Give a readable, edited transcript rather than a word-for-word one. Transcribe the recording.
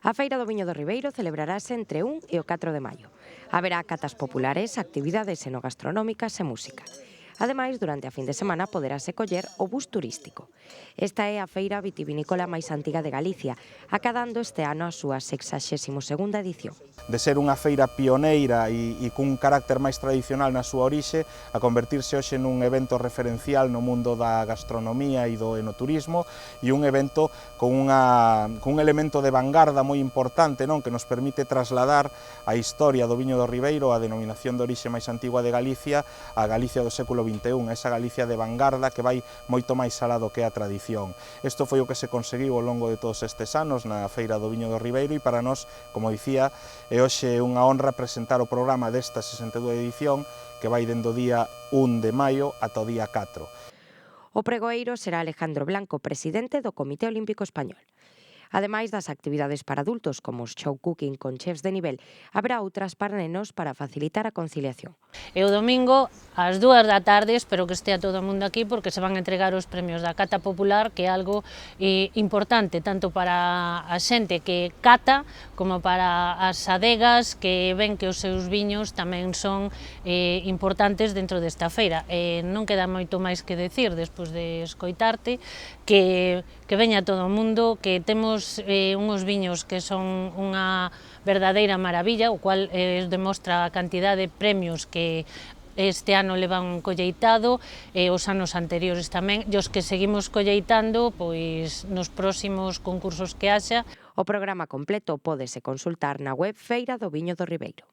A Feira do Viño do Ribeiro celebrarase entre 1 e o 4 de maio. Haberá catas populares, actividades enogastronómicas e música. Ademais, durante a fin de semana poderase coller o bus turístico. Esta é a feira vitivinícola máis antiga de Galicia, acadando este ano a súa 62ª edición. De ser unha feira pioneira e cun carácter máis tradicional na súa orixe, a convertirse hoxe nun evento referencial no mundo da gastronomía e do enoturismo, e un evento con un elemento de vanguarda moi importante, non, que nos permite trasladar a historia do viño do Ribeiro, a denominación de orixe máis antigua de Galicia, a Galicia do século XXI, esa Galicia de vanguarda que vai moito máis alá do que é a tradición. Isto foi o que se conseguiu ao longo de todos estes anos na Feira do Viño do Ribeiro, e para nós, como dicía, é hoxe unha honra presentar o programa desta 62ª edición, que vai dende o día 1 de maio ata o día 4. O pregoeiro será Alejandro Blanco, presidente do Comité Olímpico Español. Ademais das actividades para adultos, como os show cooking con chefs de nivel, haberá outras para nenos para facilitar a conciliación. E o domingo, ás 2 da tarde, espero que estea todo o mundo aquí, porque se van a entregar os premios da cata popular, que é algo importante, tanto para a xente que cata, como para as adegas que ven que os seus viños tamén son importantes dentro desta feira. Non queda moito máis que decir, despois de escoitarte, que veña todo o mundo, que temos uns viños que son unha verdadeira maravilla, o cual demostra a cantidade de premios que este ano levan colleitado, os anos anteriores tamén, e os que seguimos colleitando pois nos próximos concursos que haxa. O programa completo pódese consultar na web Feira do Viño do Ribeiro.